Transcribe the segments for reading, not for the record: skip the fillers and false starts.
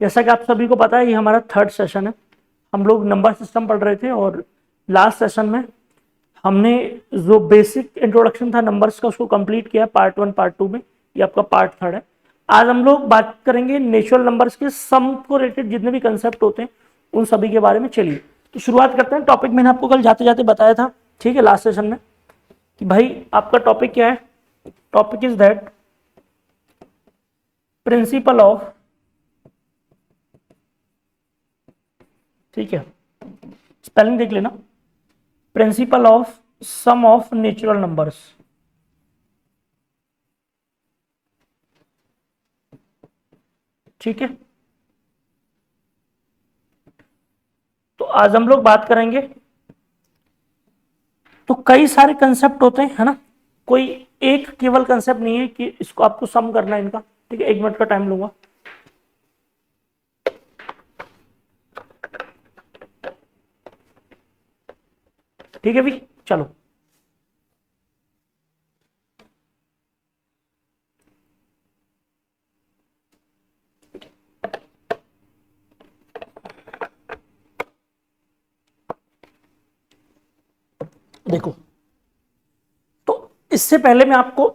जैसा कि आप सभी को पता है ये हमारा थर्ड सेशन है। हम लोग नंबर सिस्टम पढ़ रहे थे और लास्ट सेशन में हमने जो बेसिक इंट्रोडक्शन था नंबर्स का उसको कंप्लीट किया पार्ट 1 पार्ट 2 में। ये आपका पार्ट 3 है। आज हम लोग बात करेंगे नेचुरल नंबर्स के सम को रिलेटेड जितने भी कंसेप्ट होते हैं उन सभी के बारे में। चलिए तो शुरुआत करते हैं। टॉपिक मैंने आपको कल जाते जाते बताया था, ठीक है, लास्ट सेशन में, कि भाई आपका टॉपिक क्या है। Topic is that principle of, ठीक है, स्पेलिंग देख लेना, principle of sum of natural numbers. ठीक है, तो आज हम लोग बात करेंगे। तो कई सारे कंसेप्ट होते हैं, है ना, कोई एक केवल कंसेप्ट नहीं है कि इसको आपको सम करना है इनका। ठीक है, 1 मिनट का टाइम लूंगा। ठीक है भी, चलो देखो। तो इससे पहले मैं आपको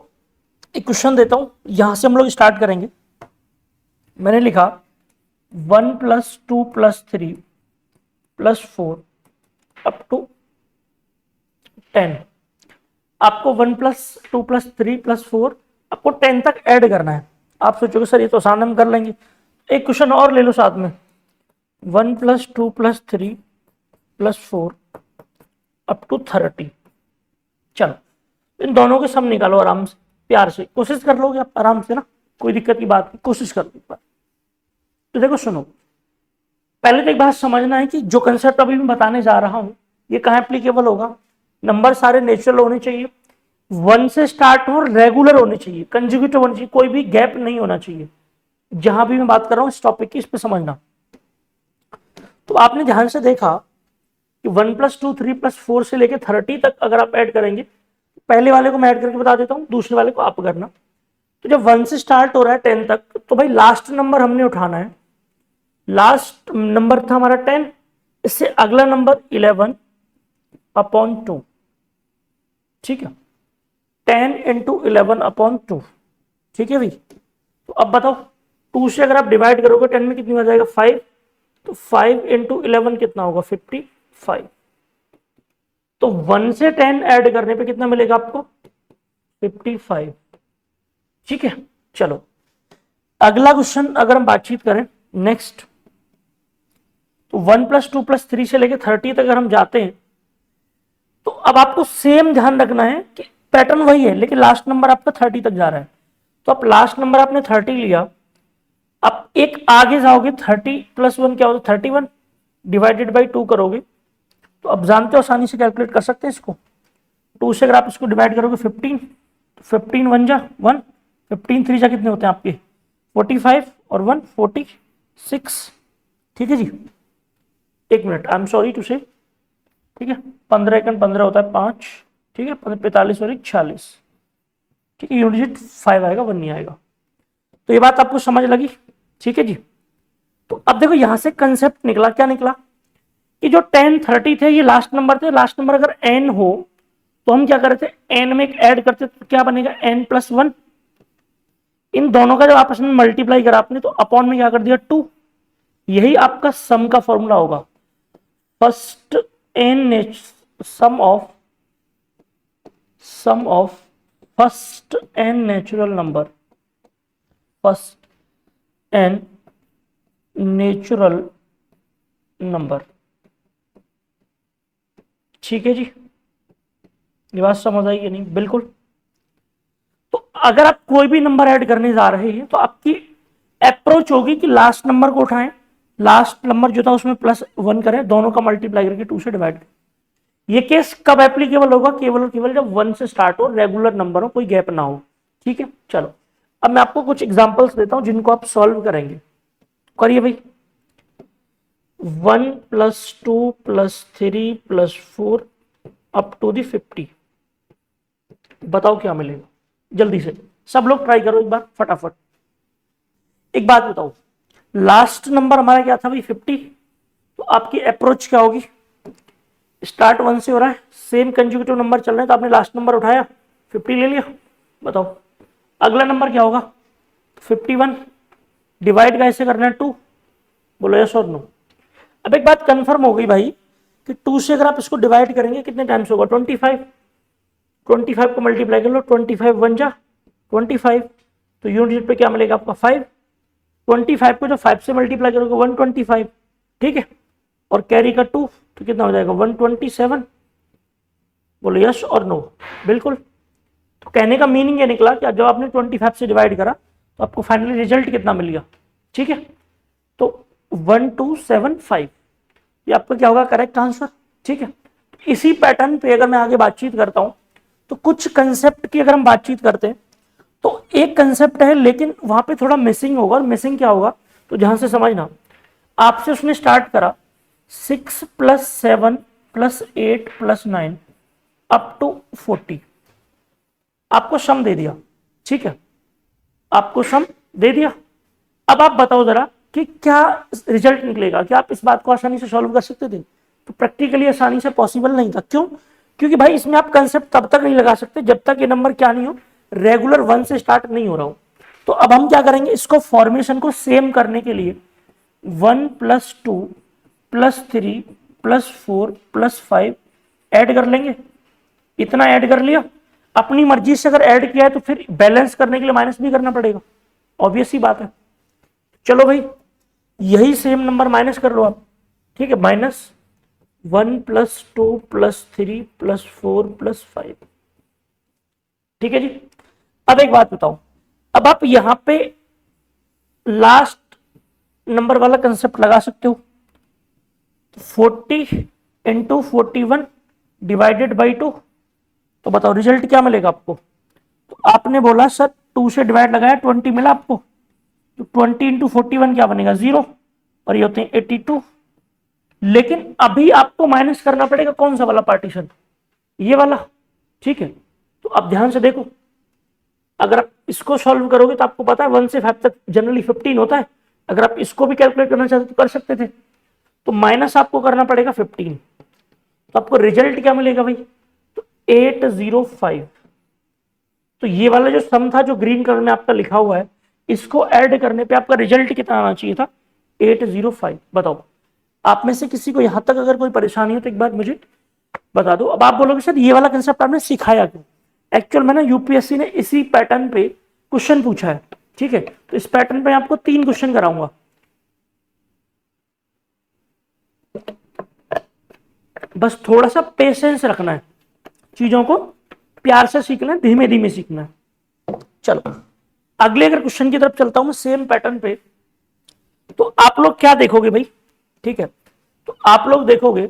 एक क्वेश्चन देता हूं, यहां से हम लोग स्टार्ट करेंगे। मैंने लिखा 1+2+3+4 अप टू 10। आपको 1+2+3+4 आपको 10 तक ऐड करना है। आप सोचोगे सर ये तो आसान हम कर लेंगे। एक क्वेश्चन और ले लो साथ में, 1+2+3+4 अप टू 30। चलो इन दोनों के सम निकालो आराम से, प्यार से कोशिश कर लोगे आप आराम से ना, कोई दिक्कत की बात नहीं, कोशिश कर लो। तो देखो सुनो, पहले तो एक बात समझना है कि जो कंसेप्ट अभी मैं बताने जा रहा हूं ये कहां एप्लीकेबल होगा। नंबर सारे नेचुरल होने चाहिए, 1 से स्टार्ट हो, रेगुलर होने चाहिए, कंजुगेटिव होने चाहिए, कोई भी गैप नहीं होना चाहिए। जहां भी मैं बात कर रहा हूं इस टॉपिक की, इस पे समझना। तो आपने ध्यान से देखा कि 1+2+3+4 से लेकर 30 तक अगर आप ऐड करेंगे, पहले वाले को मैं ऐड करके बता देता हूं, दूसरे वाले को आप करना। तो जब 1 से स्टार्ट हो रहा है 10 तक, तो भाई लास्ट नंबर हमने उठाना है। लास्ट नंबर था हमारा 10, इससे अगला नंबर 11/2। ठीक है, 10 × 11/2। ठीक है भाई, तो अब बताओ 2 से अगर आप डिवाइड करोगे 10 में कितनी हो जाएगा 5, तो 5 × 11 कितना होगा 55। तो 1 से 10 ऐड करने पे कितना मिलेगा आपको 55। ठीक है, चलो अगला क्वेश्चन अगर हम बातचीत करें नेक्स्ट, तो 1+2+3 से लेकर 30 तक अगर हम जाते हैं, तो अब आपको सेम ध्यान रखना है कि पैटर्न वही है लेकिन लास्ट नंबर आपका 30 तक जा रहा है। तो आप लास्ट नंबर आपने 30 लिया, आप एक आगे जाओगे, 30+1 क्या होता है 31, डिवाइडेड बाई 2 करोगे, तो अब जानते हो आसानी से कैलकुलेट कर सकते हैं इसको। 2 से अगर आप इसको डिवाइड करोगे 15, तो 15 1 जा 1, 15 3 जा कितने होते हैं आपके 45 और 1 46। ठीक है जी, 1 minute, I am sorry to say, ठीक है, 15 × 15 होता है 5, ठीक है, 45 और 1 46। ठीक है, यूनिट 5 आएगा, 1 नहीं आएगा। तो ये बात आपको समझ लगी, ठीक है जी। तो अब देखो यहां से कंसेप्ट निकला, क्या निकला कि जो 10 30 थे ये लास्ट नंबर थे। लास्ट नंबर अगर n हो तो हम क्या करते थे, n में एक ऐड करते तो क्या बनेगा n+1। इन दोनों का जब आपस में मल्टीप्लाई करा आपने तो अपॉन में क्या कर दिया 2। यही आपका सम का फॉर्मूला होगा। First n sum of first n natural number, first n natural number. ठीक है जी, ये बात समझ आई कि नहीं? बिल्कुल। तो अगर आप कोई भी नंबर ऐड करने जा रहे हैं तो आपकी अप्रोच होगी कि लास्ट नंबर को उठाएं, लास्ट नंबर जो था उसमें +1 करें, दोनों का मल्टीप्लाई करके 2 से डिवाइड करें। ये केस कब एप्लीकेबल होगा, केवल और केवल जब 1 से स्टार्ट हो, रेगुलर नंबर हो, कोई गैप ना हो। ठीक है, चलो अब मैं आपको कुछ एग्जांपल्स देता हूं जिनको आप सॉल्व करेंगे। करिए भाई, 1+2+3+4 अप टू दी 50। बताओ क्या मिलेगा, जल्दी से सब लोग ट्राई करो एक बार फटाफट। एक बात बताओ, लास्ट नंबर हमारा क्या था भाई 50। तो आपकी अप्रोच क्या होगी, स्टार्ट 1 से हो रहा है, सेम कंज्यूगेटिव नंबर चल रहे हैं, तो आपने लास्ट नंबर उठाया 50 ले लिया। बताओ अगला नंबर क्या होगा, 51 डिवाइड कैसे करना है 2, बोलो यस और नो। अब एक बात कंफर्म हो गई भाई कि 2 से अगर आप इसको डिवाइड करेंगे कितने टाइम्स होगा 25, 25 को मल्टीप्लाई कर लो, 25 वन जा 25, तो यूनिट डिजिट पे क्या मिलेगा आपका 5, 25 को जो 5 से मल्टीप्लाई करोगे 125, ठीक है, और कैरी का 2 तो कितना हो जाएगा 127, बोलो यस और नो। बिल्कुल। तो कहने का मीनिंग ये निकला कि जब आपने 25 से डिवाइड करा तो आपको फाइनली रिजल्ट कितना मिल गया, ठीक है, तो 1275, ये आपका क्या होगा करेक्ट आंसर, ठीक है। इसी पैटर्न पे अगर मैं आगे बातचीत करता हूं तो कुछ कंसेप्ट की अगर हम बातचीत करते हैं तो एक कंसेप्ट है लेकिन वहां पे थोड़ा मिसिंग होगा, और मिसिंग क्या होगा तो ध्यान से समझना। आपसे उसने स्टार्ट करा 6 + 7 + 8 + 9 अप टू 40, आपको सम दे दिया, ठीक है, आपको सम दे दिया। अब आप बताओ जरा कि क्या रिजल्ट निकलेगा, क्या आप इस बात को आसानी से सॉल्व कर सकते थे, तो प्रैक्टिकली आसानी से पॉसिबल नहीं था। क्यों, क्योंकि भाई इसमें आप कंसेप्ट तब तक नहीं लगा सकते जब तक ये नंबर क्या नहीं हो, रेगुलर 1 से स्टार्ट नहीं हो रहा हो। तो अब हम क्या करेंगे, इसको फॉर्मेशन को सेम करने के लिए 1 + 2 + 3 + 4 + 5 ऐड कर लेंगे। इतना ऐड कर लिया, अपनी मर्जी से अगर ऐड किया है तो फिर बैलेंस करने के लिए माइनस भी करना पड़ेगा, ऑब्वियस ही बात है। चलो भाई यही सेम नंबर माइनस कर लो आप, ठीक है, -1 + 2 + 3 + 4 + 5, ठीक है जी। अब एक बात बताओ, अब आप यहां पे लास्ट नंबर वाला कंसेप्ट लगा सकते हो, 40 × 41 डिवाइडेड बाई 2, तो बताओ रिजल्ट क्या मिलेगा आपको। तो आपने बोला सर 2 से डिवाइड लगाया 20 मिला आपको, तो 20 × 41 क्या बनेगा 0, और ये होते हैं 82। लेकिन अभी आपको माइनस करना पड़ेगा कौन सा वाला पार्टीशन, ये वाला, ठीक है। तो अब ध्यान से देखो, अगर आप इसको सॉल्व करोगे तो आपको पता है 1 से 5 तक जनरली 15 होता है, अगर आप इसको भी कैलकुलेट करना चाहते तो कर सकते थे, तो माइनस आपको करना पड़ेगा 15, तो आपको रिजल्ट क्या मिलेगा भाई, तो 805। तो ये वाला जो सम था जो ग्रीन कलर में आपका लिखा हुआ है, इसको ऐड करने पे आपका रिजल्ट कितना आना चाहिए था 805। बताओ आप में से किसी को यहां तक अगर कोई परेशानी हो तो एक बात मुझे बता दो। अब आप बोलोगे सर ये वाला कंसेप्ट आपने सिखाया क्यों, एक्चुअल में ना यूपीएससी ने इसी पैटर्न पे क्वेश्चन पूछा है, ठीक है, तो इस पैटर्न पे आपको 3 क्वेश्चन कराऊंगा, बस थोड़ा सा पेशेंस रखना है, चीजों को प्यार से सीखना है, धीमे धीमे सीखना है। चलो अगले अगर क्वेश्चन की तरफ चलता हूं मैं सेम पैटर्न पे, तो आप लोग क्या देखोगे भाई, ठीक है, तो आप लोग देखोगे,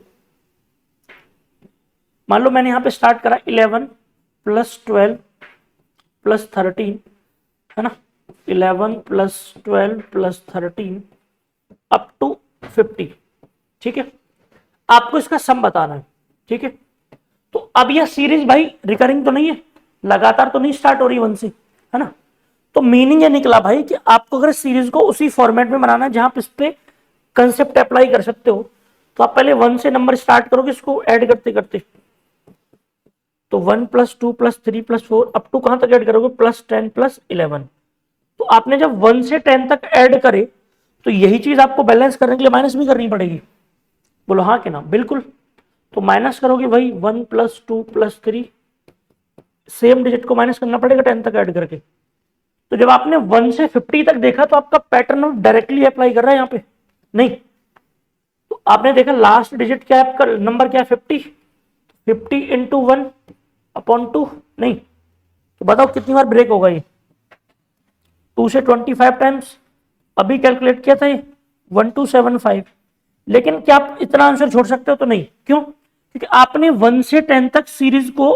मान लो मैंने यहां पे स्टार्ट करा 11 + 12 + 13, है ना, 11 + 12 + 13 अप टू 50, ठीक है, आपको इसका सम बताना है, ठीक है। तो अब यह सीरीज भाई रिकरिंग तो नहीं है, लगातार तो नहीं स्टार्ट हो रही 1 से, है ना, तो मीनिंग ये निकला भाई कि आपको अगर सीरीज को उसी फॉर्मेट में बनाना है जहां आप इस पे कंसेप्ट अप्लाई कर सकते हो, तो आप पहले 1 से नंबर स्टार्ट करोगे इसको ऐड करते करते, तो 1 + 2 + 3 + 4 अप टू कहां तक ऐड करोगे +10 + 11। तो आपने जब 1 से 10 तक ऐड करे तो यही चीज आपको बैलेंस करने के लिए माइनस भी करनी पड़ेगी, बोलो हाँ कि ना, बिल्कुल। तो माइनस करोगे भाई 1 + 2 + 3, सेम डिजिट को माइनस करना पड़ेगा 10 तक ऐड करके। तो जब आपने 1 से 50 तक देखा तो आपका पैटर्न डायरेक्टली अप्लाई कर रहा है यहाँ पे नहीं, तो आपने देखा लास्ट डिजिट क्या है आपका, नंबर क्या है 50, 50 × 1/2 नहीं, तो बताओ कितनी बार ब्रेक होगा ये, 2 से 25 टाइम्स, अभी कैलकुलेट किया था ये 1275। लेकिन क्या आप इतना आंसर छोड़ सकते हो, तो नहीं, क्यों, क्योंकि आपने 1 से 10 तक सीरीज को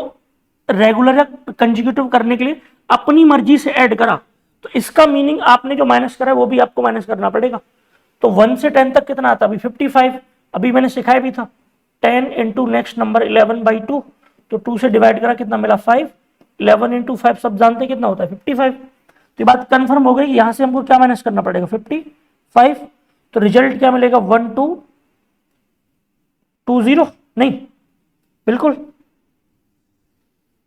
रेगुलर कंजिक्यूटिव करने के लिए अपनी मर्जी से ऐड करा, तो इसका मीनिंग आपने जो माइनस करा वो भी आपको माइनस करना पड़ेगा। तो 1 से 10 तक कितना आता, अभी 55, अभी मैंने सिखाया भी था 10 × नेक्स्ट नंबर 11/2, तो 2 से डिवाइड करा कितना मिला 5, 11 × 5 सब जानते कितना होता है 55। तो ये बात कंफर्म हो गई, यहां से हमको क्या माइनस करना पड़ेगा 50, 5, तो रिजल्ट क्या मिलेगा 1 2 2 0, नहीं बिल्कुल।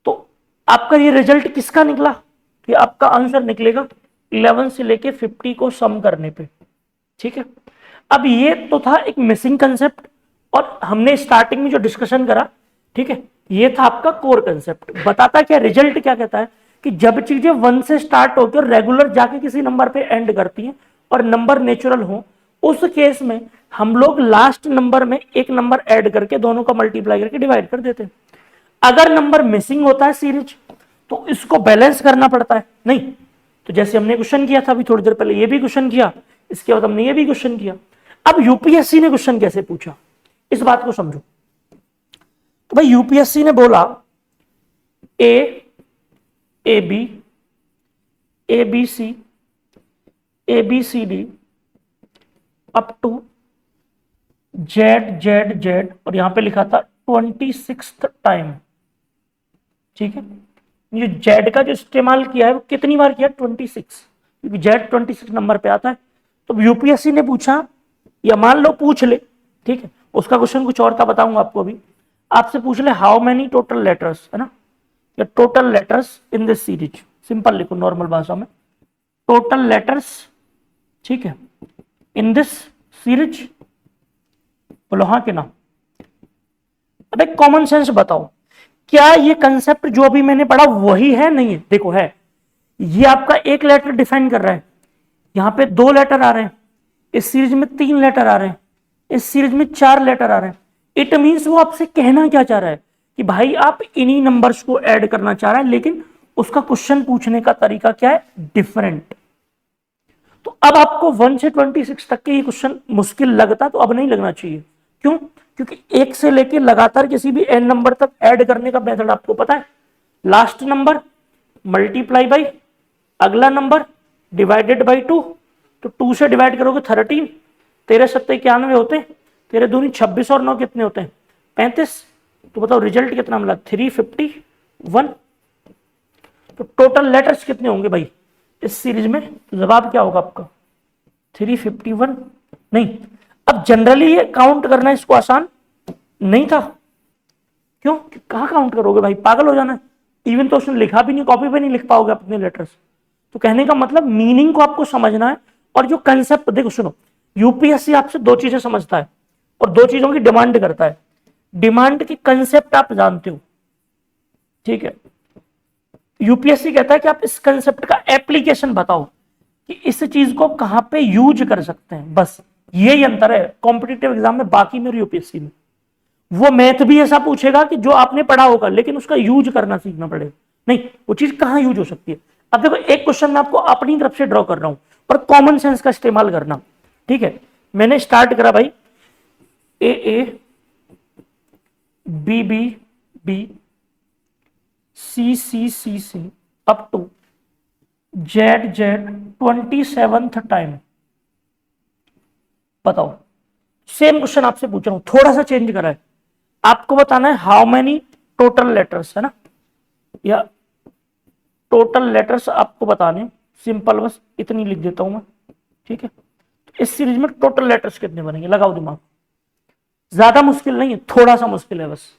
तो आपका ये रिजल्ट किसका निकला, कि आपका आंसर निकलेगा 11 से लेके 50 को सम करने पे, ठीक है। अब ये तो था एक मिसिंग कंसेप्ट, और हमने स्टार्टिंग में जो डिस्कशन करा, ठीक है, ये था आपका कोर कंसेप्ट। बताता क्या, रिजल्ट क्या कहता है कि जब चीजें 1 से स्टार्ट होकर रेगुलर जाके किसी नंबर पे एंड करती हैं और नंबर नेचुरल हो, उस केस में हम लोग लास्ट नंबर में एक नंबर ऐड करके दोनों का मल्टीप्लाई करके डिवाइड कर देते हैं। अगर नंबर मिसिंग होता है सीरीज, तो इसको बैलेंस करना पड़ता है, नहीं तो जैसे हमने क्वेश्चन किया था अभी थोड़ी देर पहले, ये भी क्वेश्चन किया, इसके बाद हमने ये भी क्वेश्चन किया। अब यूपीएससी ने क्वेश्चन कैसे पूछा, इस बात को समझो। तो भाई यूपीएससी ने बोला A B C A B C D up to Z, और यहां पे लिखा था 26 टाइम, ठीक है। ये जेड का जो इस्तेमाल किया है वो कितनी बार किया, 26, क्योंकि जेड 26 नंबर पे आता है। तो यूपीएससी ने पूछा, या मान लो पूछ ले, ठीक है, उसका क्वेश्चन कुछ और था, बताऊंगा आपको अभी। आपसे पूछ ले हाउ मेनी टोटल लेटर्स, है ना, या total letters in this series, simple लिखो नॉर्मल भाषा में, टोटल लेटर्स, ठीक है, इन दिस सीरीज, बोलो हाँ कि ना। अब एक कॉमन सेंस बताओ, क्या ये कंसेप्ट जो अभी मैंने पढ़ा वही है, नहीं है? देखो है, ये आपका एक लेटर डिफाइन कर रहा है, यहां पे 2 लेटर आ रहे हैं, इस सीरीज में 3 लेटर आ रहे हैं, इस सीरीज में 4 लेटर आ रहे हैं। इट मींस वो आपसे कहना क्या चाह रहा है कि भाई आप इन्हीं नंबर्स को ऐड करना चाह रहा है, लेकिन उसका क्वेश्चन पूछने का तरीका क्या है, डिफरेंट। तो अब आपको 1 से 26 तक के ये क्वेश्चन मुश्किल लगता, तो अब नहीं लगना चाहिए। क्यों? क्योंकि 1 से लेके लगातार किसी भी n नंबर तक ऐड करने का मेथड आपको पता है, लास्ट नंबर मल्टीप्लाई बाई अगला नंबर डिवाइडेड बाई 2, तो 2 से डिवाइड करोगे 13, 13 सत्ते 91 होते हैं, 13 दूनी 26 और 9 कितने होते हैं, 35। तो बताओ रिजल्ट कितना मिला, 351। तो टोटल लेटर्स कितने होंगे भाई इस सीरीज में, तो जवाब क्या होगा आपका 351, नहीं। अब जनरली ये काउंट करना इसको आसान नहीं था, क्यों, कहां काउंट करोगे भाई, पागल हो जाना है। इवन तो उसने लिखा भी नहीं, कॉपी पे नहीं लिख पाओगे अपने लेटर्स। तो कहने का मतलब मीनिंग को आपको समझना है, और जो कंसेप्ट, देखो सुनो, यूपीएससी आपसे 2 चीजें समझता है और 2 चीजों की डिमांड करता है। डिमांड की कंसेप्ट आप जानते हो, ठीक है, यूपीएससी कहता है कि आप इस कंसेप्ट का एप्लीकेशन बताओ कि इस चीज को कहां पे यूज कर सकते हैं, बस यही अंतर है कॉम्पिटिटिव एग्जाम में बाकी में और यूपीएससी में। वो मैथ भी ऐसा पूछेगा कि जो आपने पढ़ा होगा, लेकिन उसका यूज करना सीखना पड़ेगा, नहीं वो चीज कहां यूज हो सकती है। अब देखो एक क्वेश्चन मैं आपको अपनी तरफ से ड्रॉ कर रहा हूं, पर कॉमन सेंस का इस्तेमाल करना, ठीक है। मैंने स्टार्ट करा भाई A B B C up to Z 27th time. बताओ, सेम क्वेश्चन आपसे पूछ रहा हूं, थोड़ा सा चेंज करा है। आपको बताना है हाउ मेनी टोटल लेटर्स, है ना, या टोटल लेटर्स आपको बताने, सिंपल बस इतनी लिख देता हूं मैं, ठीक है। तो इस सीरीज में टोटल लेटर्स कितने बनेंगे, लगाओ दिमाग, ज्यादा मुश्किल नहीं है, थोड़ा सा मुश्किल है बस।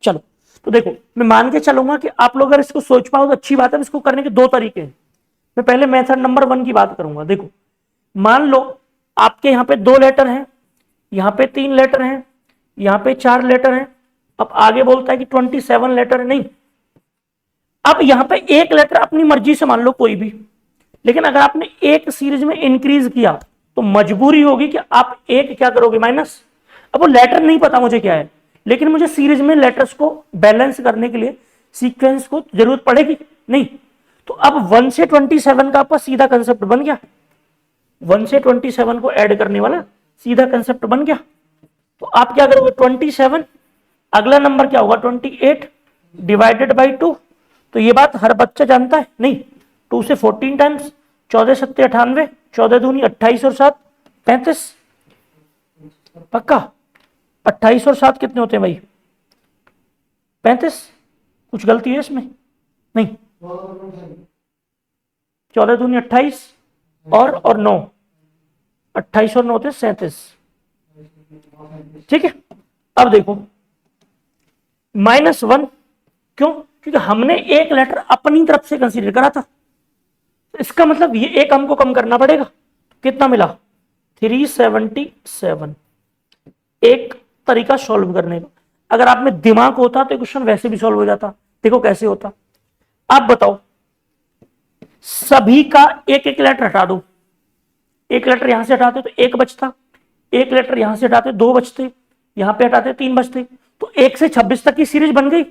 चलो, तो देखो मैं मान के चलूंगा कि आप लोग अगर इसको सोच पाओ तो अच्छी बात है। इसको करने के 2 तरीके हैं। मैं पहले मेथड नंबर 1 की बात करूंगा। देखो मान लो आपके यहाँ पे 2 लेटर हैं, यहाँ पे 3 लेटर हैं, यहाँ पे 4 लेटर हैं। अब आगे बोलता है कि 27 लेटर है, नहीं। अब यहाँ पे एक लेटर अपनी मर्जी से मान लो कोई भी, लेकिन अगर आपने एक सीरीज में इंक्रीज किया तो मजबूरी होगी कि आप एक क्या करोगे, माइनस। अब वो लेटर नहीं पता मुझे क्या है, लेकिन मुझे सीरीज में लेटर्स को बैलेंस करने के लिए सीक्वेंस को जरूरत पड़ेगी, नहीं। तो अब 1 से 27 का आपका सीधा कंसेप्ट बन गया, 1 से 27 को ऐड करने वाला सीधा कंसेप्ट बन गया। तो आप क्या करोगे, 27, अगला नंबर क्या होगा 28 डिवाइडेड बाई 2। तो ये बात हर बच्चा जानता है, नहीं। 2 से 14 टाइम्स, 14 सत्ते 98, 14 दूनी 28 और 7 35, पक्का। 28 और 7 कितने होते हैं भाई, 35, कुछ गलती है इसमें? नहीं, 14 दूनी 28 और 9, 28 और 9 थे 37। ठीक है, अब देखो -1, क्यों? क्योंकि हमने एक लेटर अपनी तरफ से कंसीडर करा था, इसका मतलब ये एक हमको कम करना पड़ेगा। कितना मिला? 377। एक तरीका सॉल्व करने का, अगर आप में दिमाग होता तो क्वेश्चन वैसे भी सॉल्व हो जाता। देखो कैसे होता, आप बताओ, सभी का एक एक लेटर हटा दो। एक लेटर यहां से हटाते तो एक बचता, एक लेटर यहां से हटाते 2 बचते, यहां पे हटाते 3 बचते, तो 1 से 26 तक की सीरीज बन गई।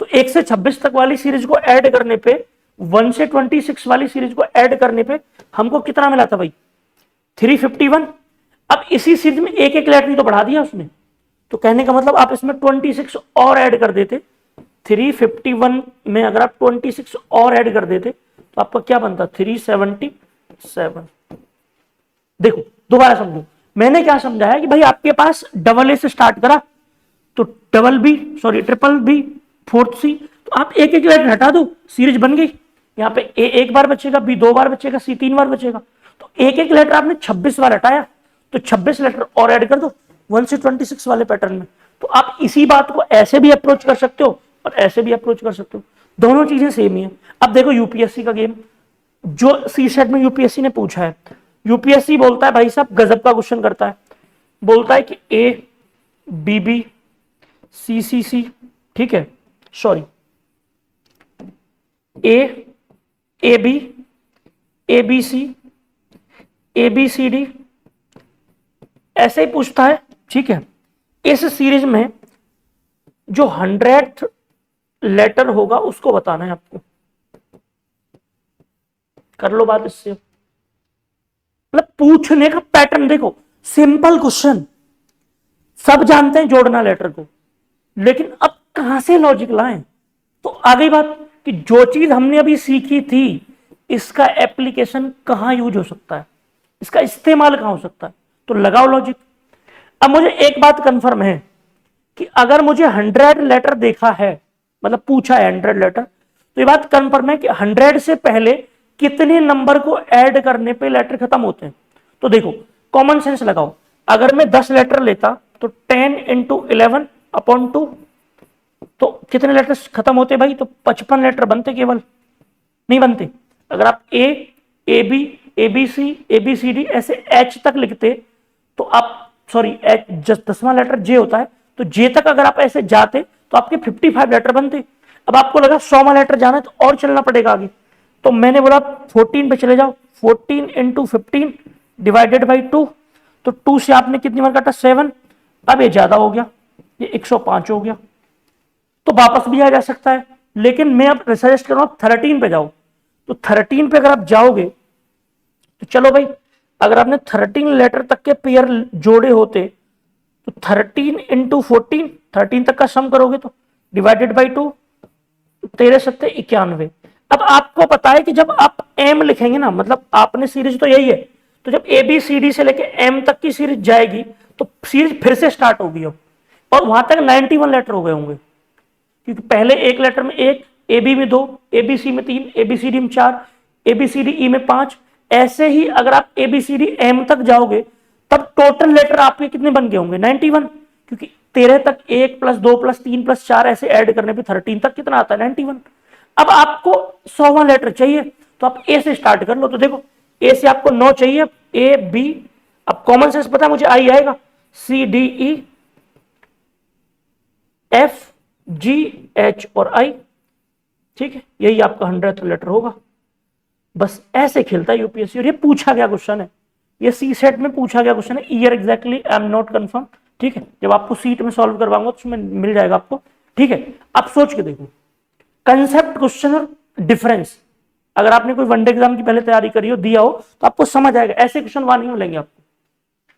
तो 1 से 26 तक वाली सीरीज को ऐड करने पे, 1 से 26 वाली सीरीज को ऐड करने पे हमको कितना मिला था भाई? 351। अब इसी सीरीज में एक एक लेटर ही तो बढ़ा दिया उसने, तो कहने का मतलब आप इसमें 26 और ऐड कर देते। 351 में अगर आप 26 और ऐड कर देते तो आपका क्या बनता? 377। देखो दोबारा समझो, मैंने क्या समझाया कि भाई आपके पास डबल ए से स्टार्ट करा, तो ट्रिपल बी, फोर्थ सी, तो आप एक एक लेटर हटा दो, सीरीज बन गई। यहाँ पे ए एक बार बचेगा, बी 2 बार बचेगा, सी 3 बार बचेगा। तो एक एक लेटर आपने 26 बार हटाया, तो 26 लेटर और ऐड कर दो 1 से 26 वाले पैटर्न में। तो आप इसी बात को ऐसे भी अप्रोच कर सकते हो और ऐसे भी अप्रोच कर सकते हो, दोनों चीजें सेम ही है। अब देखो यूपीएससी का गेम, जो सी सेट में यूपीएससी ने पूछा है, यूपीएससी बोलता है भाई साहब गजब का क्वेश्चन करता है, बोलता है कि ए बी बी सी सी सी, ठीक है, sorry, A B C, A B C D, ऐसे ही पूछता है। ठीक है, इस सीरीज में जो 100th लेटर होगा उसको बताना है आपको। कर लो बात इससे, मतलब पूछने का पैटर्न देखो, सिंपल क्वेश्चन, सब जानते हैं जोड़ना लेटर को, लेकिन अब कहां से लॉजिक लाएं? तो आ गई बात कि जो चीज हमने अभी सीखी थी, इसका एप्लीकेशन कहां यूज हो सकता है, इसका इस्तेमाल कहां हो सकता है, तो लगाओ लॉजिक। अब मुझे एक बात कंफर्म है कि अगर मुझे 100 लेटर देखा है, मतलब पूछा है 100 लेटर, तो ये बात कंफर्म है कि 100 से पहले कितने नंबर को ऐड करने पे लेटर खत्म होते हैं। तो देखो कॉमन सेंस लगाओ, अगर मैं 10 लेटर लेता तो 10 इंटू 11 अपॉन 2, तो कितने लेटर खत्म होते भाई? तो 55 लेटर बनते, केवल नहीं बनते। अगर आप A B, A B C D ऐसे एच तक लिखते तो आप, सॉरी एच 10वां लेटर जे होता है, तो जे तक अगर आप ऐसे जाते तो आपके 55 लेटर बनते। अब आपको लगा 100वां लेटर जाना है तो और चलना पड़ेगा आगे, तो मैंने बोला 14 पे चले जाओ, 14 इंटू 15 डिवाइडेड बाई 2, तो 2 से आपने कितनी बार काटा? 7। अब ये ज्यादा हो गया, ये 105 हो गया, तो वापस भी आ जा सकता है, लेकिन मैं अब सजेस्ट कर रहा हूं 13 पे जाओ। तो 13 पे अगर आप जाओगे तो चलो भाई, अगर आपने 13 लेटर तक के पेयर जोड़े होते तो 13 इंटू 14, 13 तक का सम करोगे तो डिवाइडेड बाई 2, 13 सत्ते 91। अब आपको पता है कि जब आप एम लिखेंगे ना, मतलब आपने सीरीज तो यही है, तो जब ए बी सी डी से लेके एम तक की सीरीज जाएगी तो सीरीज फिर से स्टार्ट होगी अब, और वहां तक 91 लेटर हो गए होंगे, क्योंकि पहले एक लेटर में 1, ए बी में 2, ए बी सी में 3, ए बी सी डी में 4, ए बी सी डी ई में 5, ऐसे ही अगर आप A B C D M तक जाओगे तब टोटल लेटर आपके कितने बन गए होंगे? 91, क्योंकि 13 तक 1 प्लस 2 प्लस 3 प्लस 4 ऐसे ऐड करने पे 13 तक कितना आता है? 91। अब आपको 100वां लेटर चाहिए तो आप ए से स्टार्ट कर लो। तो देखो ए से आपको 9 चाहिए, ए बी, अब कॉमन सेंस पता है मुझे, आई आएगा, C D E F G H और आई, ठीक है, यही आपका 100th लेटर होगा। बस ऐसे खेलता है यूपीएससी, और ये पूछा गया क्वेश्चन है, ये सी सेट में पूछा गया क्वेश्चन है, year exactly I am not confirm, ठीक है, जब आपको सीट में सॉल्व करवाऊंगा तो उसमें मिल जाएगा आपको, ठीक है। अब सोच के देखो, कंसेप्ट क्वेश्चन और डिफरेंस, अगर आपने कोई वनडे एग्जाम की पहले तैयारी करी हो, दिया हो, तो आपको समझ आएगा, ऐसे क्वेश्चन वहां नहीं मिलेंगे आपको,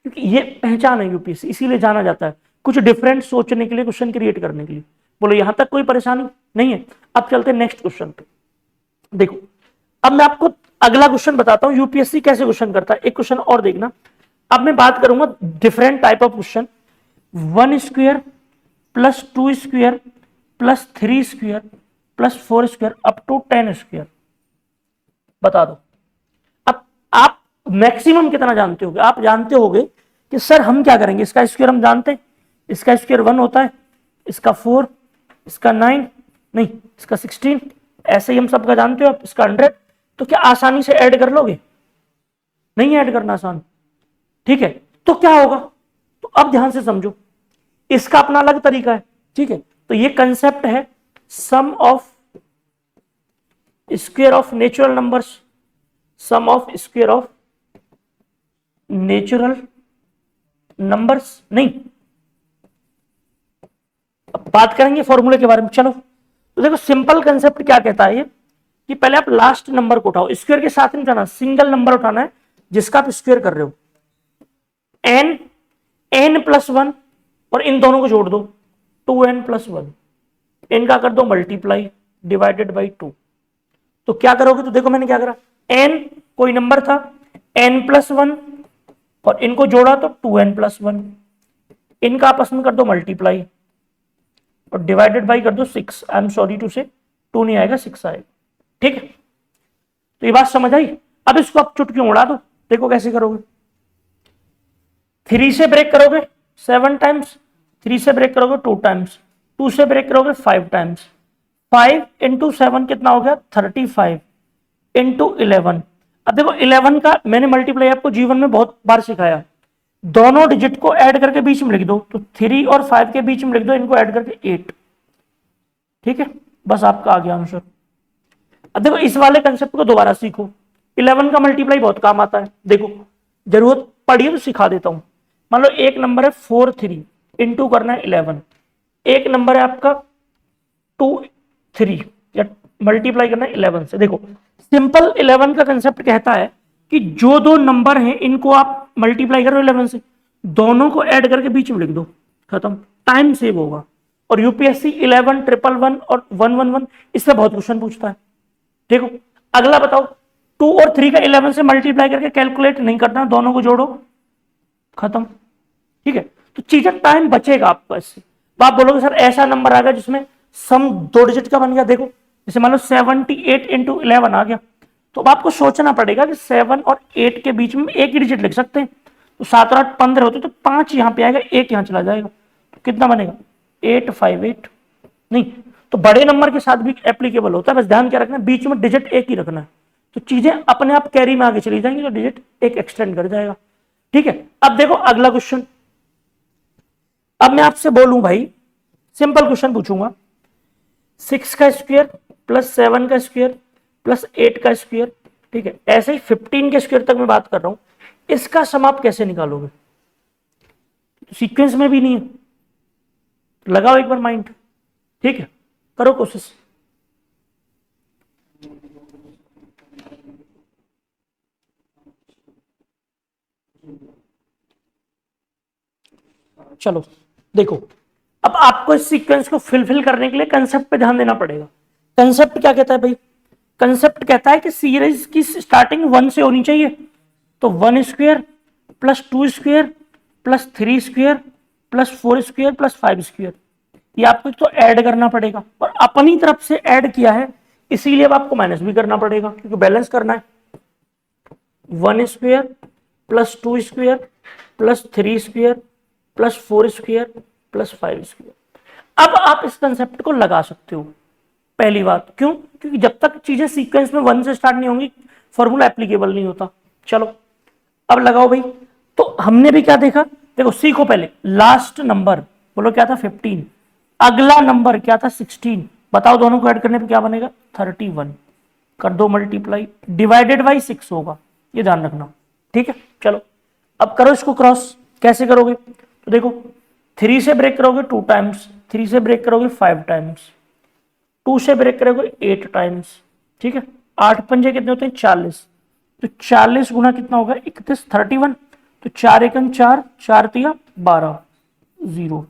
क्योंकि ये पहचान है यूपीएससी, इसीलिए जाना जाता है, कुछ डिफरेंट सोचने के लिए, क्वेश्चन क्रिएट करने के लिए। बोलो यहां तक कोई परेशानी नहीं है? अब चलते हैं नेक्स्ट क्वेश्चन पे। देखो अब मैं आपको अगला क्वेश्चन बताता हूं यूपीएससी कैसे क्वेश्चन करता है, एक क्वेश्चन और देखना। अब मैं बात करूंगा different type of question, 1 square plus 2 square plus 3 square plus 4 square up to 10 square. बता दो। अब आप मैक्सिमम कितना जानते होगे? आप जानते होगे कि सर हम क्या करेंगे, इसका स्क्वायर हम जानते हैं, इसका स्क्वायर 1 होता है, इसका 4, इसका 9, नहीं इसका 16, ऐसे ही हम सबका जानते हो आप, इसका 100। तो क्या आसानी से ऐड कर लोगे? नहीं ऐड करना आसान, ठीक है। तो क्या होगा? तो अब ध्यान से समझो, इसका अपना अलग तरीका है, ठीक है। तो ये कंसेप्ट है sum of square of natural numbers, sum of square of natural numbers. नहीं, अब बात करेंगे फॉर्मूले के बारे में। चलो तो देखो, सिंपल कंसेप्ट क्या कहता है ये, कि पहले आप लास्ट नंबर को उठाओ, स्क्वायर के साथ नहीं उठाना, सिंगल नंबर उठाना है जिसका आप स्क्वायर कर रहे हो। n+1 और इन दोनों को जोड़ दो, 2n+1, इनका कर दो मल्टीप्लाई डिवाइडेड बाई 2। तो क्या करोगे? तो देखो मैंने क्या करा, n कोई नंबर था, n+1 और इनको जोड़ा तो 2n+1, इनका आपस में कर दो मल्टीप्लाई और डिवाइडेड बाई कर दो 6। आई एम सॉरी टू से 2 नहीं आएगा, 6 आएगा, ठीक है। तो ये बात समझ आई। अब इसको आप चुटकियों उड़ा दो, देखो कैसे करोगे। 3 से ब्रेक करोगे 7 टाइम्स, 3 से ब्रेक करोगे 2 टाइम्स, 2 से ब्रेक करोगे 5 टाइम्स, 5 इंटू 7 कितना हो गया? 35 इंटू 11। अब देखो 11 का मैंने मल्टीप्लाई आपको जीवन में बहुत बार सिखाया, दोनों डिजिट को ऐड करके बीच में लिख दो, तो 3 और 5 के बीच में लिख दो, इनको ऐड करके 8, ठीक है। बस आपका आ गया आंसर। अब देखो इस वाले कंसेप्ट को दोबारा सीखो, 11 का मल्टीप्लाई बहुत काम आता है, देखो जरूरत पड़ी है तो सिखा देता हूं। मान लो एक नंबर है 4 3, इंटू करना है 11, एक नंबर है आपका 2 3, या मल्टीप्लाई करना है 11 से। देखो सिंपल 11 का कंसेप्ट कहता है कि जो दो नंबर हैं इनको आप मल्टीप्लाई करो 11 से, दोनों को ऐड करके बीच में लिख दो, खत्म, टाइम सेव होगा। और यूपीएससी 11 111 और 111 इससे बहुत क्वेश्चन पूछता है। देखो अगला बताओ, 2 और 3 का 11 से मल्टीप्लाई करके कैलकुलेट नहीं करना, दोनों को जोड़ो, खत्म, ठीक है। तो चीजें टाइम बचेगा आपका इससे। तो आप बोलोगे सर ऐसा नंबर आ गया जिसमें सम 2 डिजिट का बन गया, देखो जैसे मान लो 78 इंटू 11 आ गया, तो अब आपको सोचना पड़ेगा कि 7 और 8 के बीच में एक ही डिजिट लिख सकते हैं, तो 7 और 8 15 होते, तो 5 यहां पे आएगा, 1 यहां चला जाएगा, तो कितना बनेगा? 858। नहीं, तो बड़े नंबर के साथ भी एप्लीकेबल होता है, बस ध्यान क्या रखना है, बीच में डिजिट एक ही रखना है, तो चीजें अपने आप कैरी में आगे चली जाएंगी, तो डिजिट एक एक्सटेंड कर जाएगा, ठीक है। अब देखो अगला क्वेश्चन, अब मैं आपसे बोलूं भाई, सिंपल क्वेश्चन पूछूंगा, 6 का स्क्वायर प्लस 7 का स्क्वायर प्लस 8 का स्क्वायर, ठीक है, ऐसे ही 15 के स्क्वायर तक मैं बात कर रहा हूं, इसका सम आप कैसे निकालोगे? तो सीक्वेंस में भी नहीं है, लगाओ एक बार माइंड, ठीक है, करो कोशिश। चलो देखो, अब आपको इस सीक्वेंस को फिलफिल करने के लिए कंसेप्ट पे ध्यान देना पड़ेगा। कंसेप्ट क्या कहता है भाई? कंसेप्ट कहता है कि सीरीज की स्टार्टिंग 1 से होनी चाहिए, तो 1 square plus 2 square plus 3 square plus 4 square plus 5 square, ये आपको तो ऐड करना पड़ेगा, और अपनी तरफ से ऐड किया है इसीलिए अब आपको माइनस भी करना पड़ेगा, क्योंकि बैलेंस करना है। 1 square plus 2 square plus 3 square plus 4 square plus 5 square. अब आप इस कंसेप्ट को लगा सकते हो। पहली बात, क्यों? क्योंकि जब तक चीजें सीक्वेंस में 1 से स्टार्ट नहीं होंगी फॉर्मूला एप्लीकेबल नहीं होता। चलो अब लगाओ भाई। तो हमने भी क्या देखा, देखो सीखो पहले, लास्ट नंबर बोलो क्या था? 15, अगला नंबर क्या था? 16, बताओ दोनों को ऐड करने पे क्या बनेगा? 31, कर दो मल्टीप्लाई, डिवाइडेड बाई 6 होगा, ये ध्यान रखना, ठीक है। चलो अब करो इसको क्रॉस, कैसे करोगे? तो देखो 3 से ब्रेक करोगे 2 टाइम्स, 3 से ब्रेक करोगे 5 टाइम्स, 2 से ब्रेक करोगे 8 टाइम्स, ठीक है। 8 पंजे कितने होते हैं? 40, तो 40 गुना कितना होगा? 31, 31, तो 4 एकम 4, 4 तिया 12, 0।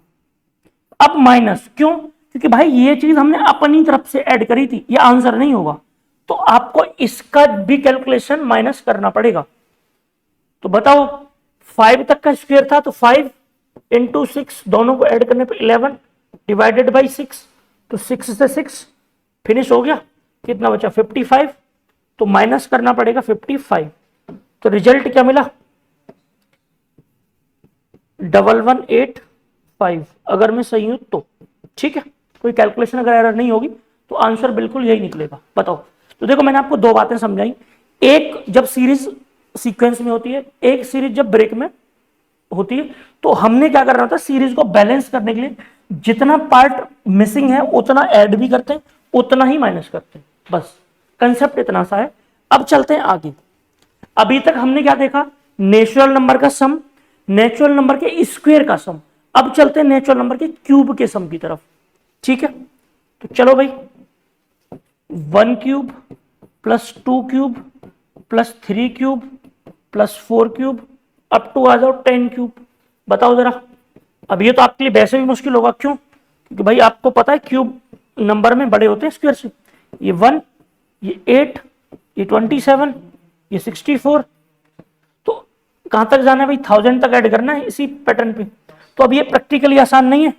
अब माइनस, क्यों? क्योंकि भाई ये चीज हमने अपनी तरफ से ऐड करी थी, ये आंसर नहीं होगा, तो आपको इसका भी कैलकुलेशन माइनस करना पड़ेगा। तो बताओ 5 तक का स्क्वायर था, तो 5 इंटू 6, दोनों को ऐड करने पे 11 डिवाइडेड बाई 6, तो 6 से 6 फिनिश हो गया, कितना बचा 55, तो माइनस करना पड़ेगा 55, तो रिजल्ट क्या मिला 1185, अगर मैं सही हूं तो। ठीक है, कोई कैलकुलेशन अगर एरर नहीं होगी तो आंसर बिल्कुल यही निकलेगा। बताओ, तो देखो मैंने आपको दो बातें समझाई, एक जब सीरीज सीक्वेंस में होती है, एक सीरीज जब ब्रेक में होती है, तो हमने क्या करना होता है, सीरीज को बैलेंस करने के लिए जितना पार्ट मिसिंग है उतना ऐड भी करते हैं, उतना ही माइनस करते हैं, बस कंसेप्ट इतना सा है। अब चलते हैं आगे। अभी तक हमने क्या देखा, नेचुरल नंबर का सम, नेचुरल नंबर के स्क्वायर का सम। अब चलते हैं नेचुरल नंबर के क्यूब के सम की तरफ। ठीक है, तो चलो भाई, 1 cube plus 2 cube plus 3 cube plus 4 cube up to आ जाओ 10 क्यूब। बताओ जरा, अब ये तो आपके लिए वैसे भी मुश्किल होगा, क्यों, क्योंकि भाई आपको पता है क्यूब नंबर में बड़े होते हैं स्क्वायर से। ये 1, ये 8, ये 27, ये 64, तो कहां तक जाना है भाई, 1000 तक ऐड करना है इसी पैटर्न पे। तो अब ये प्रैक्टिकली आसान नहीं है,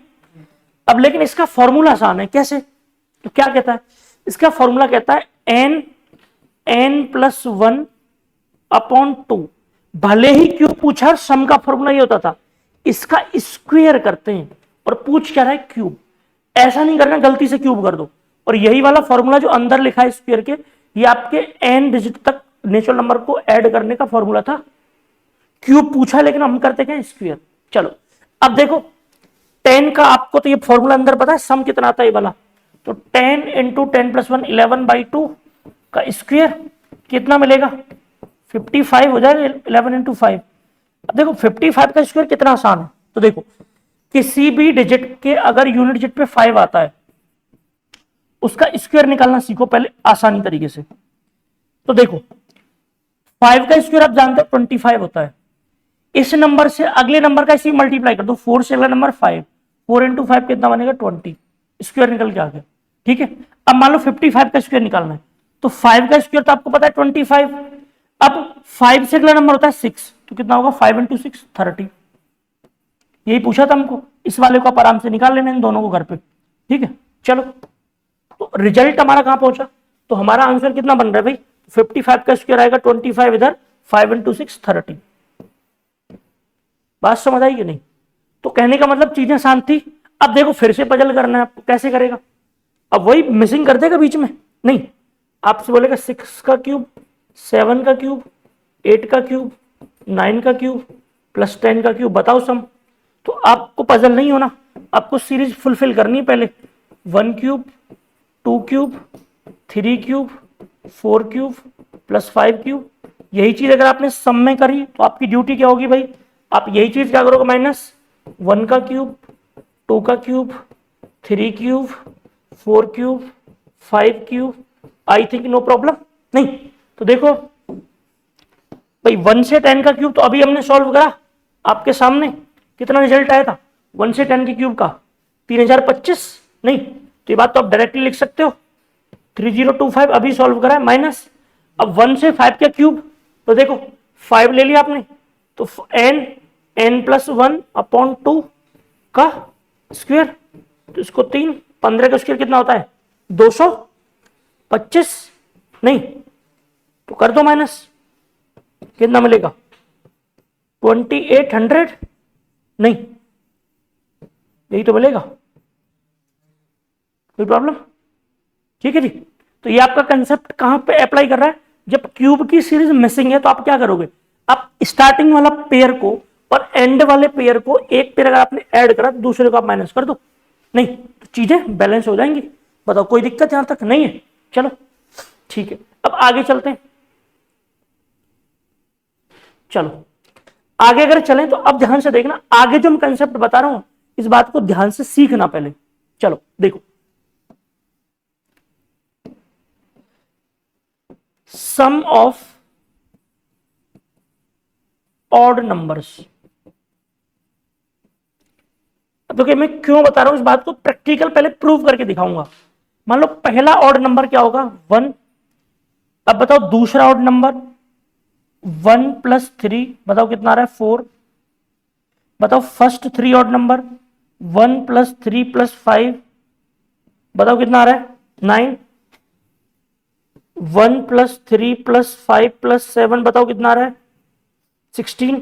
अब लेकिन इसका फॉर्मूला आसान है। कैसे, तो क्या कहता है, इसका फॉर्मूला कहता है n प्लस 1 अपॉन 2। भले ही क्यूब पूछा, और सम का फॉर्मूला ये होता था, इसका स्क्वायर करते हैं, और पूछ क्या रहा है क्यूब। ऐसा नहीं करना गलती से क्यूब कर दो। और यही वाला फॉर्मूला जो अंदर लिखा है स्क्वायर के, ये आपके n डिजिट तक नेचुरल नंबर को ऐड करने का फॉर्मूला था। क्यूब पूछा लेकिन हम करते क्या, स्क्वायर। चलो अब देखो, 10 का आपको तो ये फॉर्मूला अंदर पता है, सम कितना आता है ये वाला, तो 10 इंटू 10 प्लस 1 11/2 का स्क्वायर कितना मिलेगा 55 हो जाएगा, 11 इंटू 5। अब देखो 55 का स्क्वायर कितना आसान है, तो देखो किसी भी डिजिट के अगर यूनिट डिजिट पे 5 आता है, उसका स्क्वायर निकालना सीखो पहले आसानी तरीके से। तो देखो 5 का स्क्वायर आप जानते हो 25 होता है, इस नंबर से अगले नंबर का इसी मल्टीप्लाई कर दो, 4 से अगला नंबर 5, 4 इंटू 5 कितना बनेगा 20, स्क्वायर निकल के आ गया। ठीक है, अब मान लो 55 का स्क्वायर निकालना है, तो 5 का स्क्वायर तो आपको पता है 25, अब 5 से अगला नंबर होता है 6, तो कितना होगा 5 इंटू 6 30। यही पूछा था हमको, इस वाले को आप आराम से निकाल लेना इन दोनों को घर पे। ठीक है, चलो तो रिजल्ट हमारा कहां पहुंचा, तो हमारा आंसर कितना बन रहा है भाई 55 का स्क्वायर आएगा 25 इधर, 5 इंटू 6 30। बात समझ आई कि नहीं, तो कहने का मतलब चीजें आसान थी। अब देखो फिर से पजल करना है आपको, कैसे करेगा, अब वही मिसिंग कर देगा बीच में, नहीं आपसे बोलेगा 6 का क्यूब, 7 का क्यूब, 8 का क्यूब, 9 का क्यूब प्लस 10 का क्यूब, बताओ सम। तो आपको पजल नहीं होना, आपको सीरीज फुलफिल करनी है पहले, 1 cube, 2 cube, 3 cube, 4 cube plus 5 cube. यही चीज अगर आपने सम में करी तो आपकी ड्यूटी क्या होगी भाई, आप यही चीज क्या करोगे, -1 का क्यूब, 2 का cube, 3 cube, 4 cube, 5 cube. I think no problem नहीं। तो देखो भाई 1 से 10 का क्यूब तो अभी हमने सॉल्व करा आपके सामने, कितना रिजल्ट आया था 1 से 10 के क्यूब का 3025। नहीं तो ये बात तो आप डायरेक्टली लिख सकते हो, 3025 अभी सॉल्व करा है, माइनस अब 1 से 5 का क्यूब, तो देखो 5 ले लिया आपने, तो n प्लस 1 अपॉन 2 का स्क्वायर, तो इसको 3, 15 का स्क्वायर कितना होता है 225, नहीं तो कर दो माइनस, कितना मिलेगा 2800, नहीं यही तो मिलेगा, कोई प्रॉब्लम। ठीक है जी, तो ये आपका कंसेप्ट कहां पे अप्लाई कर रहा है, जब क्यूब की सीरीज मिसिंग है तो आप क्या करोगे, आप स्टार्टिंग वाला पेयर को और एंड वाले पेयर को, एक पेयर अगर आपने ऐड करा तो दूसरे को आप माइनस कर दो, नहीं तो चीजें बैलेंस हो जाएंगी। बताओ कोई दिक्कत यहां तक नहीं है, चलो ठीक है अब आगे चलते हैं। चलो आगे अगर चलें तो अब ध्यान से देखना, आगे जो मैं कंसेप्ट बता रहा हूं इस बात को ध्यान से सीखना पहले। चलो देखो, सम ऑफ ऑड नंबर्स। देखिए मैं क्यों बता रहा हूं इस बात को, प्रैक्टिकल पहले प्रूव करके दिखाऊंगा। मान लो पहला ऑड नंबर क्या होगा 1, अब बताओ दूसरा ऑड नंबर 1 प्लस 3, बताओ कितना आ रहा है 4। बताओ first 3 odd number 1 plus 3 plus 5, बताओ कितना आ रहा है 9, 1 प्लस 3 प्लस 5 प्लस 7 बताओ कितना आ रहा है 16।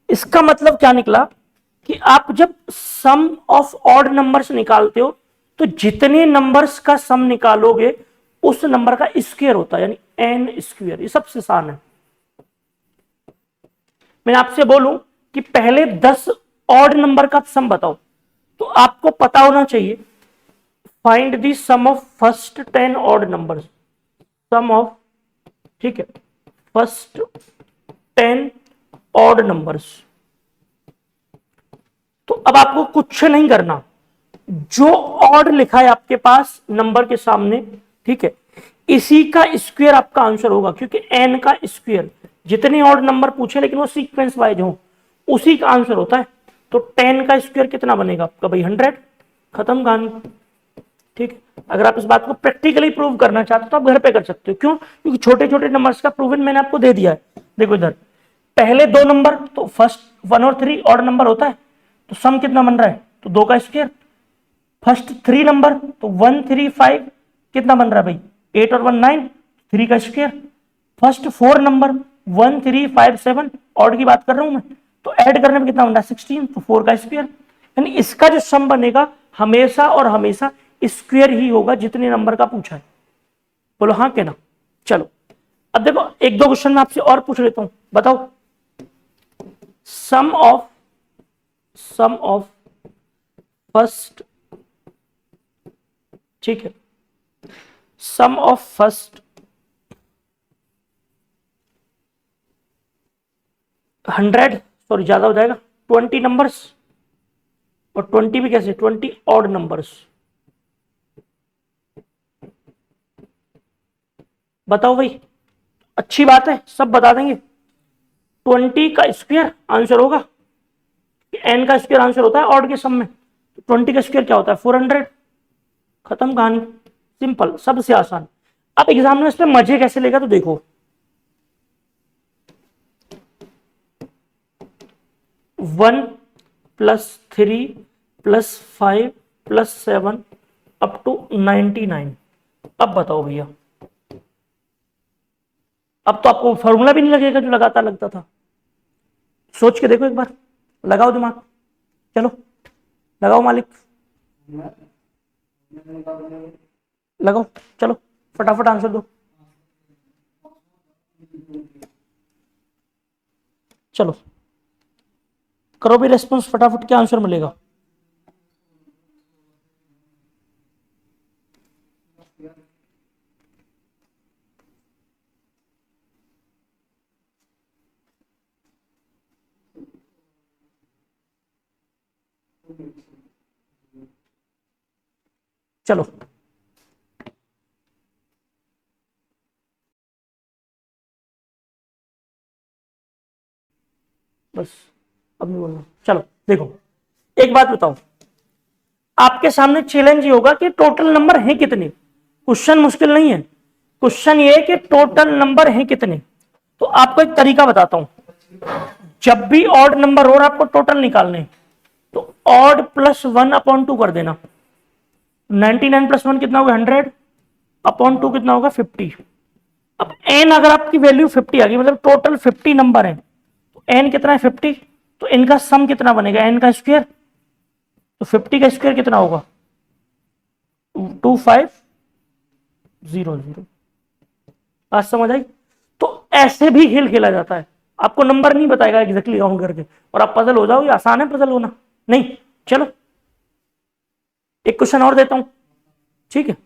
इसका मतलब क्या निकला कि आप जब सम ऑफ ऑड नंबर्स निकालते हो तो जितने नंबर्स का सम निकालोगे उस नंबर का स्क्वायर होता है, यानी एन स्क्वायर। ये सबसे आसान है। मैं आपसे बोलूं कि पहले 10 ऑड नंबर का सम बताओ तो आपको पता होना चाहिए find the sum of first 10 odd numbers, sum of, ठीक है, फर्स्ट 10 ऑड नंबर्स। तो अब आपको कुछ नहीं करना, जो ऑड लिखा है आपके पास नंबर के सामने, ठीक है, इसी का स्क्वायर आपका आंसर होगा, क्योंकि एन का स्क्वायर जितने ऑड नंबर पूछे लेकिन वो सीक्वेंस वाइज हो उसी का आंसर होता है। तो 10 का स्क्वायर कितना बनेगा आपका भाई 100, खत्म कहानी। ठीक है, अगर आप इस बात को प्रैक्टिकली प्रूव करना चाहते हो तो आप घर पे कर सकते हो। क्यों? क्योंकि छोटे छोटे नंबर्स का प्रूवन मैंने आपको दे दिया है। देखो इधर पहले 2 नंबर तो फर्स्ट 1 और 3 ऑड नंबर होता है, तो सम कितना बन रहा है तो 2 का स्क्वायर। फर्स्ट 3 नंबर तो 1 3 5 कितना बन रहा है भाई 8 और 1 9, 3 का स्क्वायर। फर्स्ट 4 नंबर 1 3 5 7 ऑड की बात कर रहा हूं मैं, तो ऐड करने में कितना बन रहा है 16, तो 4 का स्क्वायर। यानी इसका जो सम बनेगा हमेशा और हमेशा स्क्वायर ही होगा जितने नंबर का पूछा है। बोलो हाँ के ना। चलो अब देखो एक दो क्वेश्चन में आपसे और पूछ लेता हूं, बताओ सम ऑफ फर्स्ट, ठीक है, सम ऑफ फर्स्ट 100, सॉरी ज्यादा हो जाएगा, 20 नंबर्स, और 20 भी कैसे 20 ऑड नंबर्स। बताओ भाई, अच्छी बात है, सब बता देंगे। 20 का स्क्वायर आंसर होगा, एन का स्क्वायर आंसर होता है ऑड के सम में, तो 20 का स्क्वायर क्या होता है 400, खत्म कहानी, सिंपल, सबसे आसान। अब एग्जाम में इस पे मजे कैसे लेगा तो देखो, 1 plus 3 plus 5 plus 7 up to 99। अब बताओ भैया, अब तो आपको फॉर्मूला भी नहीं लगेगा जो लगातार लगता था। सोच के देखो एक बार, लगाओ दिमाग, चलो लगाओ मालिक, लगाओ, चलो फटाफट आंसर दो, चलो करो भी रेस्पॉन्स फटाफट, क्या आंसर मिलेगा। चलो बस अब नहीं बोलना। चलो देखो एक बात बताओ, आपके सामने चैलेंज ये होगा कि टोटल नंबर है कितने। क्वेश्चन मुश्किल नहीं है, क्वेश्चन ये है कि टोटल नंबर है कितने। तो आपको एक तरीका बताता हूं, जब भी ऑड नंबर हो और आपको टोटल निकालने तो ऑड प्लस 1 अपॉन 2 कर देना। 99 प्लस 1 कितना होगा 100, अपॉन 2 कितना होगा 50। अब एन अगर आपकी वैल्यू 50 आ गई, मतलब टोटल 50 नंबर है, तो एन कितना है 50, तो इनका सम कितना बनेगा एन का स्क्वायर, तो 50 का स्क्वायर कितना होगा 2500। आज समझ आई। तो ऐसे भी खेल खेला जाता है, आपको नंबर नहीं बताएगा एग्जैक्टली काउंट करके और आप पजल हो जाओगे। आसान है पजल होना, नहीं। चलो एक क्वेश्चन और देता हूं, ठीक है,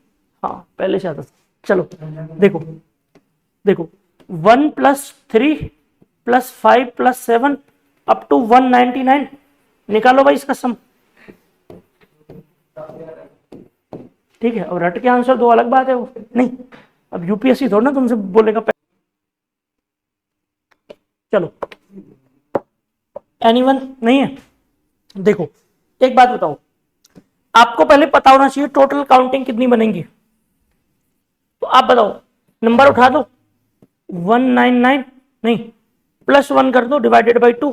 हाँ पहले से आता था। चलो देखो देखो 1 plus 3 plus 5 plus 7 up to 199, निकालो भाई इसका सम। ठीक है, और रट के आंसर दो अलग बात है वो, नहीं अब यूपीएससी थोड़ा ना तुमसे बोलेगा। चलो एनीवन नहीं है, देखो एक बात बताओ, आपको पहले पता होना चाहिए टोटल काउंटिंग कितनी बनेंगी। तो आप बताओ, नंबर उठा दो 199, नहीं प्लस 1 कर दो डिवाइडेड बाई 2,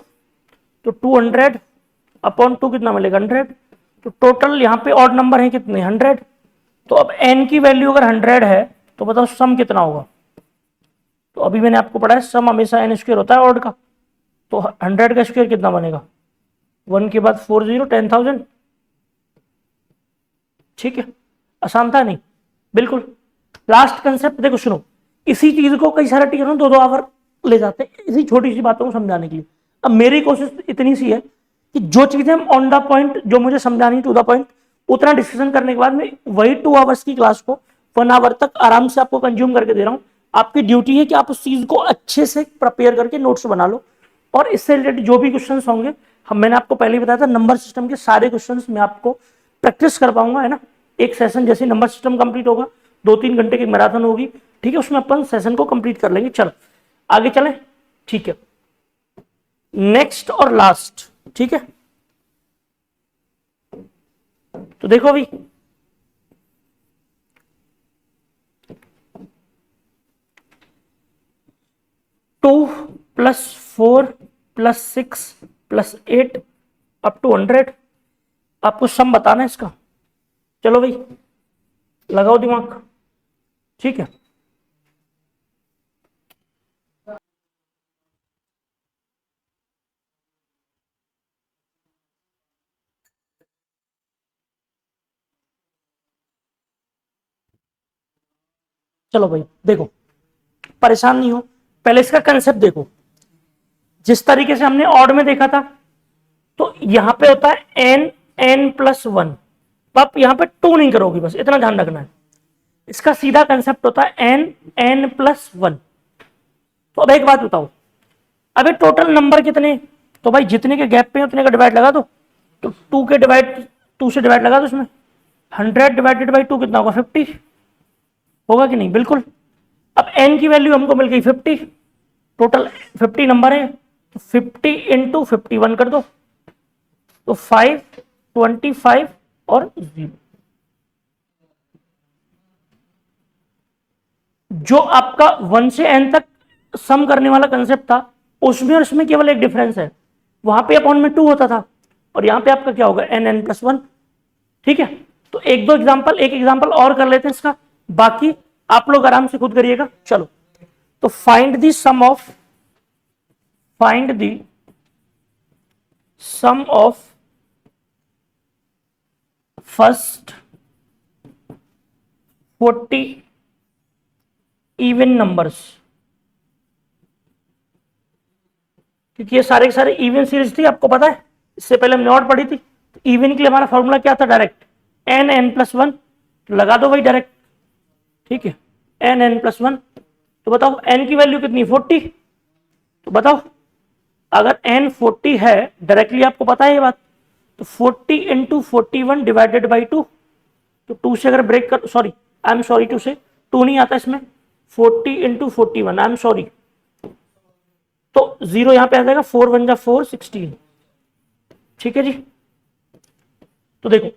तो 200 अपॉन 2 कितना मिलेगा 100। तो टोटल यहाँ पे ऑड नंबर है कितने 100, तो अब n की वैल्यू अगर 100 है तो बताओ सम कितना होगा। तो अभी मैंने आपको पढ़ा है सम हमेशा n स्क्वायर होता है ऑड का, तो 100 का स्क्वायर कितना बनेगा, 1 के बाद 40 10,000। ठीक है, आसान था नहीं, बिल्कुल। लास्ट कंसेप्ट देखो सुनो, इसी चीज को कई सारे टीचर 2-2 आवर ले जाते हैं इसी छोटी सी बातों को समझाने के लिए। अब मेरी कोशिश इतनी सी है कि जो चीजें हम ऑन द पॉइंट जो मुझे समझानी टू द पॉइंट उतना डिस्कशन करने के बाद मैं वही 2 आवर्स की क्लास को 1 आवर तक आराम से आपको कंज्यूम करके दे रहा हूं। आपकी ड्यूटी है कि आप उस चीज को अच्छे से प्रिपेयर करके नोट्स बना लो, और इससे रिलेटेड जो भी क्वेश्चंस होंगे, हम मैंने आपको पहले ही बताया था नंबर सिस्टम के सारे क्वेश्चंस मैं आपको प्रैक्टिस कर पाऊंगा, है ना। एक सेशन जैसे नंबर सिस्टम कंप्लीट होगा 2-3 घंटे की मैराथन होगी, ठीक है, उसमें अपन सेशन को कंप्लीट कर लेंगे। चलो आगे चलें, ठीक है, नेक्स्ट और लास्ट, ठीक है। तो देखो अभी 2 + 4 + 6 + 8 अप टू 100, आपको सम बताना है इसका। चलो भाई लगाओ दिमाग, ठीक है। चलो भाई देखो, परेशान नहीं हो, पहले इसका कंसेप्ट देखो। जिस तरीके से हमने ऑड में देखा था, तो यहां पे होता है n+1, आप यहां पे 2 नहीं करोगी, बस इतना ध्यान रखना है। इसका सीधा कंसेप्ट होता है n+1। तो अब एक बात बताओ, अबे टोटल नंबर कितने, तो भाई जितने के गैप पे उतने का डिवाइड लगा दो, तो 2 से डिवाइड लगा दो इसमें, 100 डिवाइडेड बाई 2 कितना होगा, 50 होगा कि नहीं, बिल्कुल। अब n की वैल्यू हमको मिल गई 50, टोटल 50 नंबर है, तो 50 × 51 कर दो, तो 5, 25 और 0। जो आपका 1 से n तक सम करने वाला कंसेप्ट था, उसमें और इसमें केवल एक डिफरेंस है, वहां पे अपॉन में 2 होता था और यहां पे आपका क्या होगा n+1, ठीक है। तो एक एग्जांपल और कर लेते हैं इसका, बाकी आप लोग आराम से खुद करिएगा। चलो, तो find the sum of first 40 even numbers, क्योंकि ये सारे के सारे इवन सीरीज थी, आपको पता है, इससे पहले हमने और पढ़ी थी। इवन के लिए हमारा फॉर्मूला क्या था, डायरेक्ट n+1, तो लगा दो भाई डायरेक्ट, ठीक है, n+1। तो बताओ n की वैल्यू कितनी, 40, तो बताओ अगर n 40 है, डायरेक्टली आपको पता है ये बात, तो 40 × 41 डिवाइडेड बाई 2, तो 2 से अगर ब्रेक कर, sorry I am sorry to say 2 नहीं आता इसमें, 40 × 41, आई एम सॉरी, तो 0 यहां पे आ जाएगा, 4 × 1 = 4, 16, ठीक है जी। तो देखो,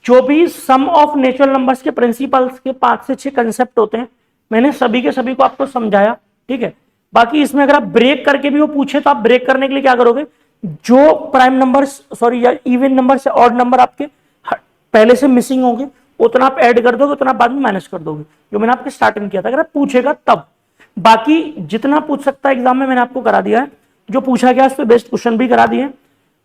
जो भी सम ऑफ नेचुरल नंबर्स के प्रिंसिपल्स के 5 से 6 कंसेप्ट होते हैं, मैंने सभी के सभी को आपको समझाया, ठीक है। बाकी इसमें अगर आप ब्रेक करके भी वो पूछे, तो आप ब्रेक करने के लिए क्या करोगे, जो प्राइम नंबर सॉरी या इवन नंबर से ऑड नंबर आपके पहले से मिसिंग होंगे, उतना आप ऐड कर दोगे, उतना बाद में माइनस कर दोगे, जो मैंने आपके स्टार्टिंग किया था। अगर आप पूछेगा तब, बाकी जितना पूछ सकता है एग्जाम में मैंने आपको करा दिया है, जो पूछा गया उस पर बेस्ड क्वेश्चन भी करा दिए,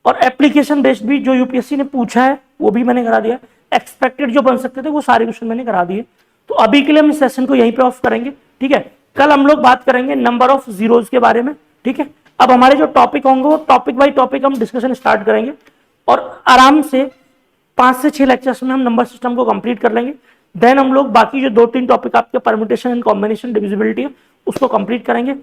और एप्लीकेशन बेस्ड भी जो यूपीएससी ने पूछा है वो भी मैंने करा दिया, एक्सपेक्टेड जो बन सकते थे वो सारे क्वेश्चन मैंने करा दिए। तो अभी के लिए हम इस सेशन को यहीं पे ऑफ करेंगे, ठीक है। कल हम लोग बात करेंगे नंबर ऑफ जीरोज के बारे में, ठीक है। अब हमारे जो टॉपिक होंगे वो टॉपिक बाई टॉपिक हम डिस्कशन स्टार्ट करेंगे, और आराम से 5 से 6 लेक्चर्स में हम नंबर सिस्टम को कंप्लीट कर लेंगे। देन हम लोग बाकी जो 2-3 टॉपिक आपके परम्यूटेशन एंड कॉम्बिनेशन डिविजिबिलिटी है उसको कंप्लीट करेंगे।